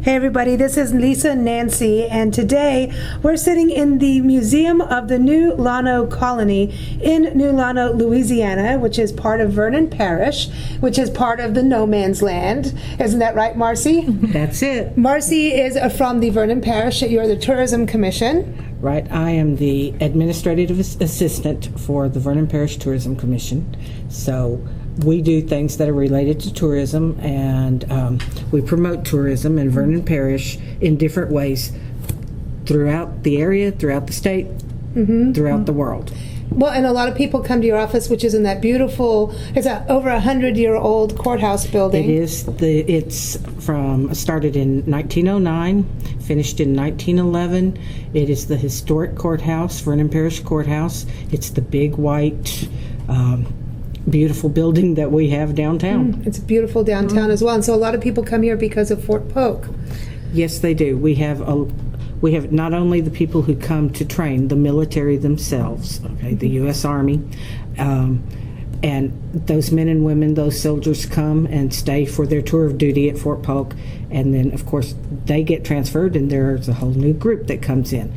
Hey everybody, this is Lisa Nancy, and today we're sitting in the Museum of the New Llano Colony in New Llano, Louisiana, which is part of Vernon Parish, which is part of the No Man's Land. Isn't that right, Marci? That's it. Marci is from the Vernon Parish. You're the Tourism Commission. Right. I am the administrative assistant for the Vernon Parish Tourism Commission. So we do things that are related to tourism, and we promote tourism in Vernon Parish in different ways throughout the area, throughout the state, throughout the world. Well, and a lot of people come to your office, which is in that beautiful, it's a over 100-year-old courthouse building. It is. It's started in 1909, finished in 1911. It is the historic courthouse, Vernon Parish Courthouse. It's the big white, beautiful building that we have downtown. It's beautiful downtown as well, and so a lot of people come here because of Fort Polk. Yes, they do. We have not only the people who come to train, the military themselves, okay, the U.S. Army, and those men and women, those soldiers come and stay for their tour of duty at Fort Polk, and then, of course, they get transferred, and there's a whole new group that comes in.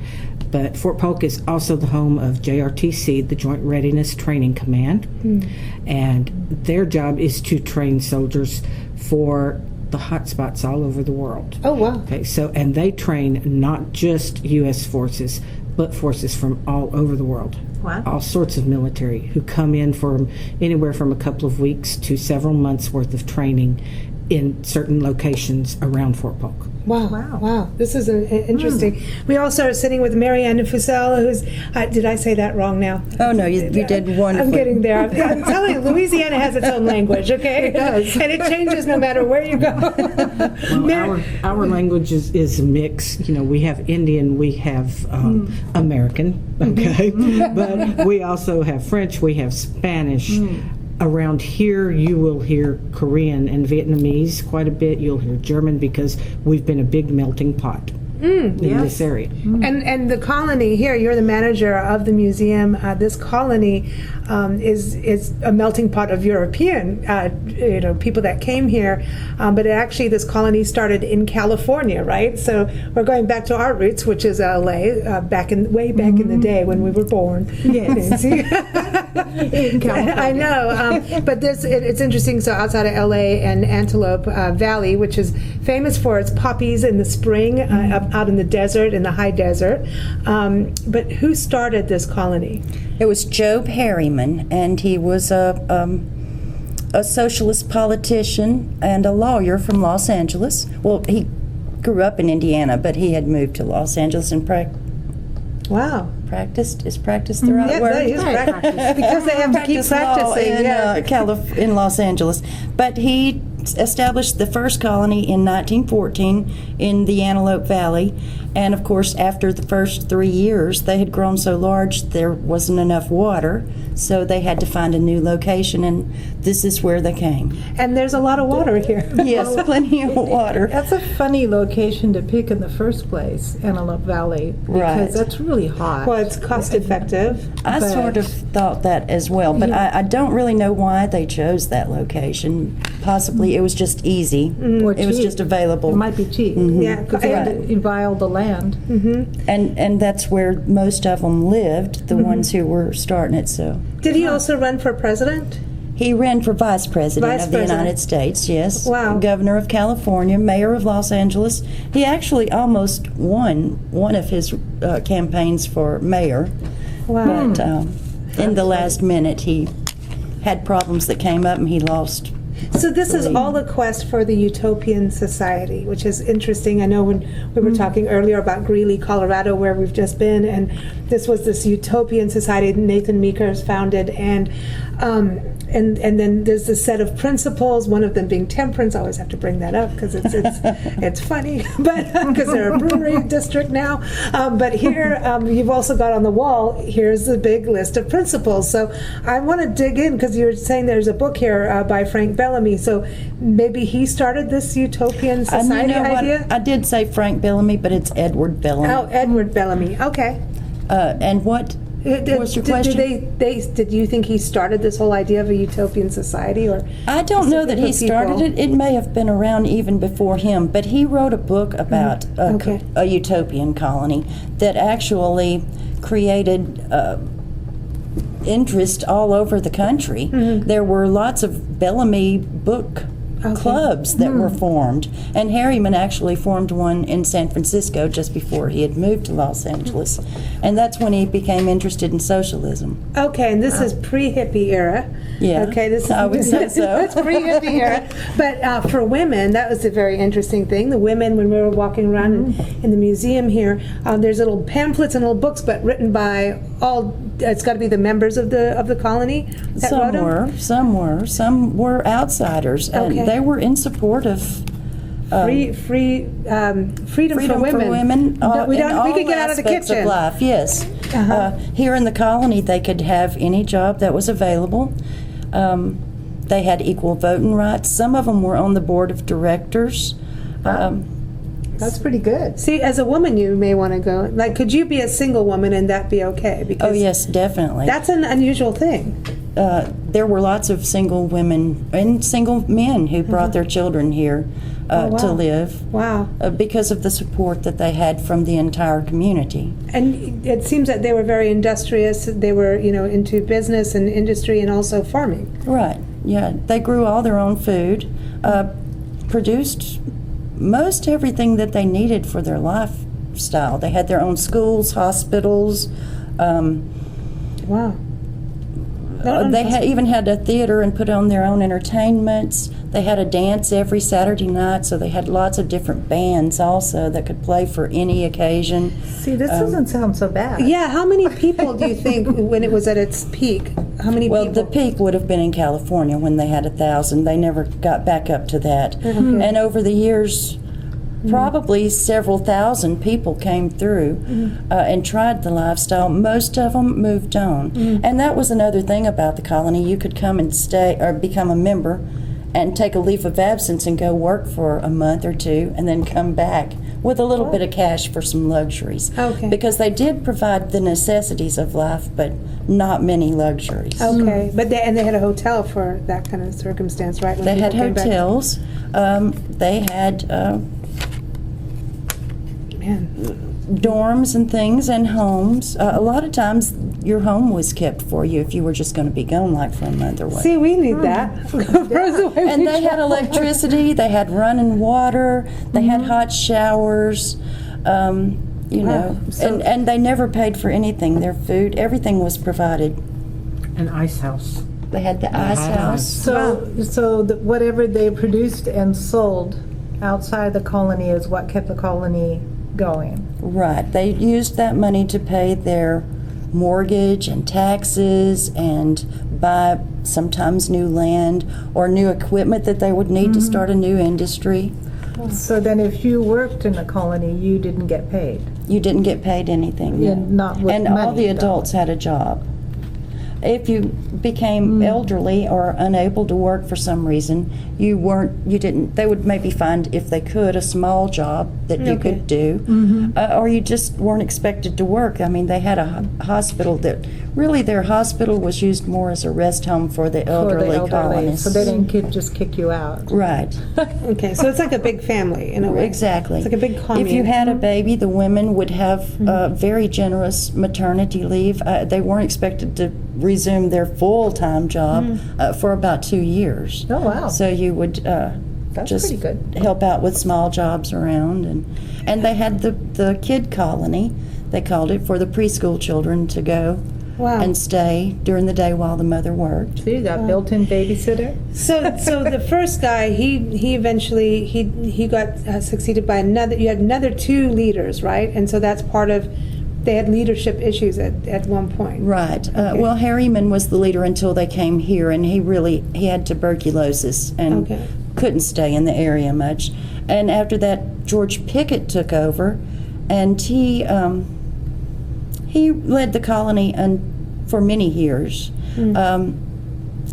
But Fort Polk is also the home of JRTC, the Joint Readiness Training Command, and their job is to train soldiers for the hot spots all over the world. Oh, wow. Okay, so, and they train not just U.S. forces, but forces from all over the world. Wow. All sorts of military who come in for anywhere from a couple of weeks to several months worth of training in certain locations around Fort Polk. Wow. This is interesting. We also are sitting with Mary Ann Fussell, who's, did I say that wrong now? Oh, no, you did wonderfully. I'm getting there. I'm telling you, Louisiana has its own language, okay? It does. And it changes no matter where you go. Well, our language is a mix. You know, we have Indian, we have American, okay? But we also have French, we have Spanish. Around here, you will hear Korean and Vietnamese quite a bit. You'll hear German because we've been a big melting pot in this area. And the colony here, you're the manager of the museum. This colony is a melting pot of European, people that came here. But actually, this colony started in California, right? So we're going back to our roots, which is LA, way back in the day when we were born. Yes. In California. I know, but it's interesting. So outside of LA and Antelope Valley, which is famous for its poppies in the spring, out in the desert, in the high desert. But who started this colony? It was Job Harriman, and he was a socialist politician and a lawyer from Los Angeles. Well, he grew up in Indiana, but he had moved to Los Angeles and practiced. Is practice the right word? Yes, practice. Because they have to keep practicing in Los Angeles. But he established the first colony in 1914 in the Antelope Valley, and of course after the first 3 years they had grown so large there wasn't enough water, so they had to find a new location, and this is where they came. And there's a lot of water here. Yes, plenty of water. That's a funny location to pick in the first place, Antelope Valley, because that's really hot. Well, it's cost effective. I sort of thought that as well, but I don't really know why they chose that location. Possibly it was just easy. Or it was cheap. just available. It might be cheap. Yeah, Because they had to envial the land. And that's where most of them lived, the ones who were starting it. So did he also run for president? he ran for vice president of the United States, yes. Wow. Governor of California, mayor of Los Angeles. He actually almost won one of his campaigns for mayor. Wow. But in the last minute, he had problems that came up and he lost. So this is all a quest for the utopian society, which is interesting. I know when we were talking earlier about Greeley, Colorado, where we've just been, and this was this utopian society that Nathan Meekers founded, and then there's this set of principles, one of them being temperance. I always have to bring that up because it's funny, but because they're a brewery district now. But here, you've also got on the wall, here's the big list of principles. So I want to dig in because you're saying there's a book here by Frank Bellamy. So maybe he started this utopian society idea? I did say Frank Bellamy, but it's Edward Bellamy. Oh, Edward Bellamy. Okay. And what What's your question? Did you think he started this whole idea of a utopian society, or? I don't know that he started it. It may have been around even before him, but he wrote a book about a utopian colony that actually created interest all over the country. There were lots of Bellamy book clubs that were formed, and Harriman actually formed one in San Francisco just before he had moved to Los Angeles, and that's when he became interested in socialism. Okay, and this is pre-hippie era. Yeah, okay, this is, I would say so. That's pre-hippie era. But for women, that was a very interesting thing. The women, when we were walking around in the museum here, there's little pamphlets and little books, but written by all. It's got to be the members of the colony that wrote them? Some were outsiders, and they were in support of freedom for women. We could get out of the kitchen. Of life, yes. Here in the colony, they could have any job that was available. They had equal voting rights. Some of them were on the board of directors. That's pretty good. See, as a woman, you may want to go. Like, could you be a single woman and that be okay? Because yes, definitely. That's an unusual thing. There were lots of single women and single men who brought their children here to live. Wow. Because of the support that they had from the entire community. And it seems that they were very industrious. They were, into business and industry and also farming. Right. Yeah. They grew all their own food, produced most everything that they needed for their lifestyle. They had their own schools, hospitals. Wow. They even had a theater and put on their own entertainments. They had a dance every Saturday night, so they had lots of different bands also that could play for any occasion. See, this doesn't sound so bad. Yeah, how many people do you think, when it was at its peak, how many people? Well, the peak would have been in California when they had 1,000. They never got back up to that. And over the years, probably several thousand people came through and tried the lifestyle. Most of them moved on. And that was another thing about the colony. You could come and stay or become a member and take a leave of absence and go work for a month or two and then come back with a little bit of cash for some luxuries. Because they did provide the necessities of life, but not many luxuries. But they had a hotel for that kind of circumstance, right? When they had hotels. They had dorms and things and homes. A lot of times your home was kept for you if you were just going to be gone like for a month or what. See, we need that. And they had electricity, they had running water, they had hot showers, and they never paid for anything. Their food, everything was provided. An ice house. They had the ice house. So whatever they produced and sold outside the colony is what kept the colony going. Right. They used that money to pay their mortgage and taxes and buy sometimes new land or new equipment that they would need to start a new industry. So then if you worked in the colony, you didn't get paid? You didn't get paid anything. No. And all the adults had a job. If you became elderly or unable to work for some reason, they would maybe find, if they could, a small job that you could do, or you just weren't expected to work. I mean, they had a hospital that, really their hospital was used more as a rest home for the elderly colonists. So they didn't just kick you out. Right. Okay, so it's like a big family in a way. Exactly. It's like a big commune. If you had a baby, the women would have very generous maternity leave. They weren't expected to resume their full-time job for about 2 years. Oh, wow. So you would just pretty good. help out with small jobs around. And they had the kid colony, they called it, for the preschool children to go and stay during the day while the mother worked. So you got built-in babysitter? So the first guy, he eventually he got succeeded by another. You had another 2 leaders, right? And so that's part of. They had leadership issues at one point. Right. Well, Harriman was the leader until they came here, and he had tuberculosis and couldn't stay in the area much. And after that, George Pickett took over, and he led the colony for many years.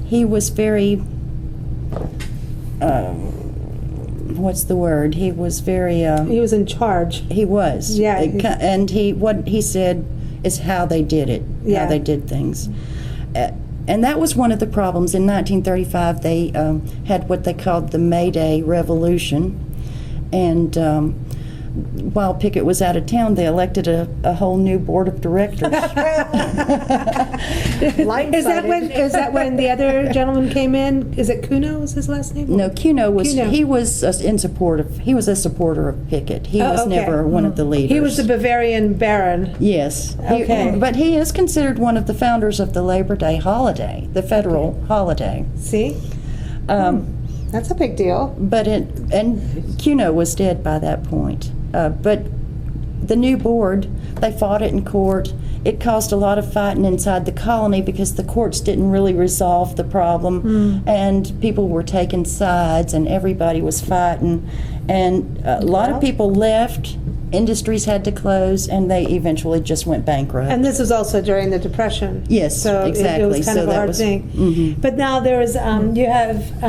He was very. What's the word? He was very. He was in charge. He was. Yeah. And what he said, is how they did it, Yeah. how they did things. And that was one of the problems. In 1935, they had what they called the May Day Revolution. And while Pickett was out of town, they elected a whole new board of directors. Is that when the other gentleman came in? Is it Kuno? Was his last name? No, Cuno was Cuno. he was in support of he was a supporter of Pickett. He was okay. never one of the leaders. He was the Bavarian Baron. Yes. Okay. But he is considered one of the founders of the Labor Day holiday, the federal holiday. See, that's a big deal. But and Cuno was dead by that point. But the new board, they fought it in court. It caused a lot of fighting inside the colony because the courts didn't really resolve the problem, and people were taking sides, and everybody was fighting, and a lot of people left. Industries had to close, and they eventually just went bankrupt. And this was also during the Depression. Yes, so exactly. It was kind So of a that hard was- thing. But now there was, you have,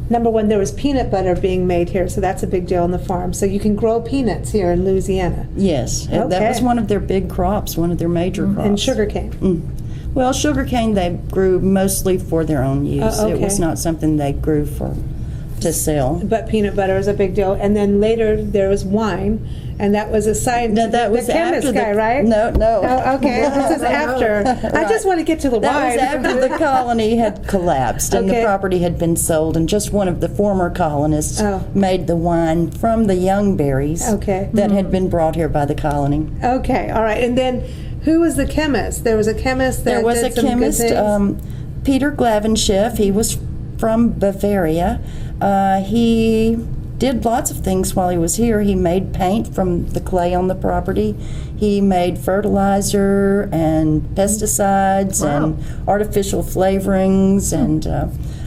number one, there was peanut butter being made here, so that's a big deal on the farm. So you can grow peanuts here in Louisiana. Yes, that Okay. was one of their big crops, one of their major crops. And sugarcane. Well, sugarcane they grew mostly for their own use. Oh, It was okay. not something they grew to sell. But peanut butter is a big deal. And then later there was wine, and that was a science. No, that was the chemist after guy, the, right? No. Oh, okay, this is after. I just want to get to the That wine. was after the colony had collapsed and Okay. the property had been sold, and just one of the former colonists Oh. made the wine from the young berries Okay. that had been brought here by the colony. Okay, all right. And then who was the chemist? There was a chemist that There was did a some good chemist, things? Peter Glavenschiff. He was from Bavaria. He did lots of things while he was here. He made paint from the clay on the property. He made fertilizer and pesticides and artificial flavorings and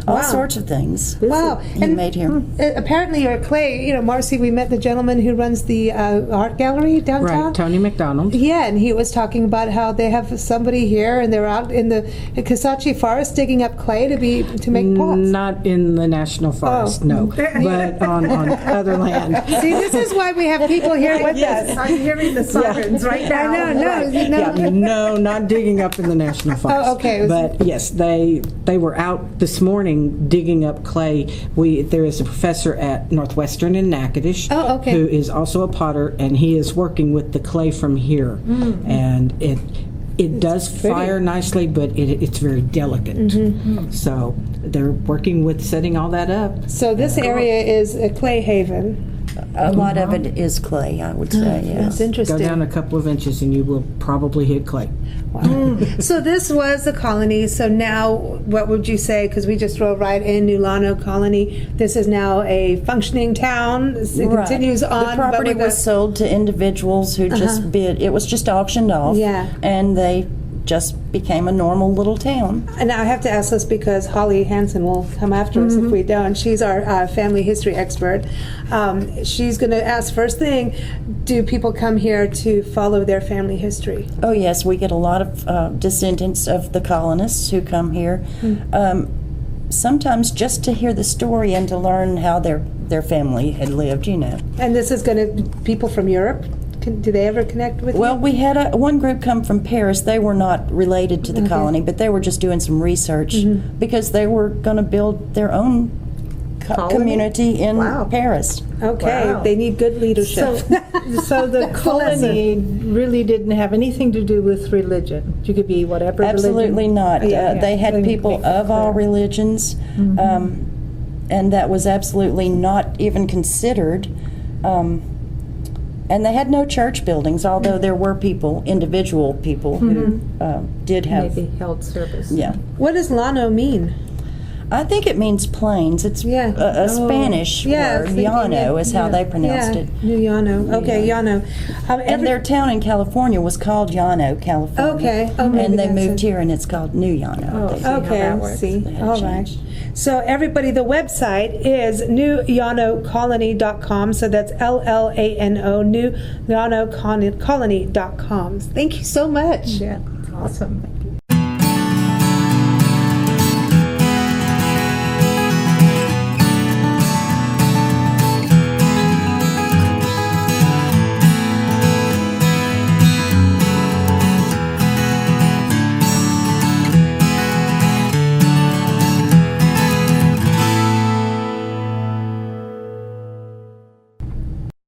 all Wow. sorts of things. Wow. He made here. Apparently your clay, Marcy, we met the gentleman who runs the art gallery downtown. Right, Tony McDonald. Yeah, and he was talking about how they have somebody here and they're out in the Kisatchie Forest digging up clay to make pots. Not in the National Forest, no, but on other land. See, this is why we have people here with us. I'm hearing the sirens right now. I know, Yeah, no, not digging up in the National Forest. Oh, okay. But yes, they were out this morning digging up clay. There is a professor at Northwestern in Natchitoches Oh, okay. who is also a potter, and he is working with the clay from here. And it does pretty. fire nicely, but it's very delicate. So they're working with setting all that up. So this area is a clay haven. A lot of it is clay, I would say, yes. That's interesting. Go down a couple of inches and you will probably hit clay. So this was the colony. So now, what would you say? Because we just drove right in New Llano Colony. This is now a functioning town. It Right. continues on. The property but with was sold to individuals who just bid. It was just auctioned off. Yeah. And they just became a normal little town. And I have to ask this because Holly Hansen will come after us if we don't. She's our family history expert. She's going to ask first thing, do people come here to follow their family history? Oh, yes, we get a lot of descendants of the colonists who come here. Sometimes just to hear the story and to learn how their family had lived, And this is going to people from Europe? Do they ever connect with Well, you? we had one group come from Paris. They were not related to the colony, but they were just doing some research because they were going to build their own community in Paris. Okay, Wow. they need good leadership. So the colony really didn't have anything to do with religion. You could be whatever Absolutely religion. not. Yeah, They had They people make that of all clear. religions, and that was absolutely not even considered. And they had no church buildings, although there were individual people who did have. Maybe held service. Yeah. What does Llano mean? I think it means plains. It's Yeah. a Spanish Yeah, I was word. thinking Llano it, is how yeah. they pronounced Yeah, it. New Llano. Okay, Llano. And their town in California was called Llano, California. Okay. Oh, maybe and they that's moved it. here, and it's called New Llano. Oh, They- how Okay, that works. see. They had All right. changed. So everybody, the website is newllanocolony.com. So that's LLANO, newllanocolony.com. Thank you so much. Yeah, awesome.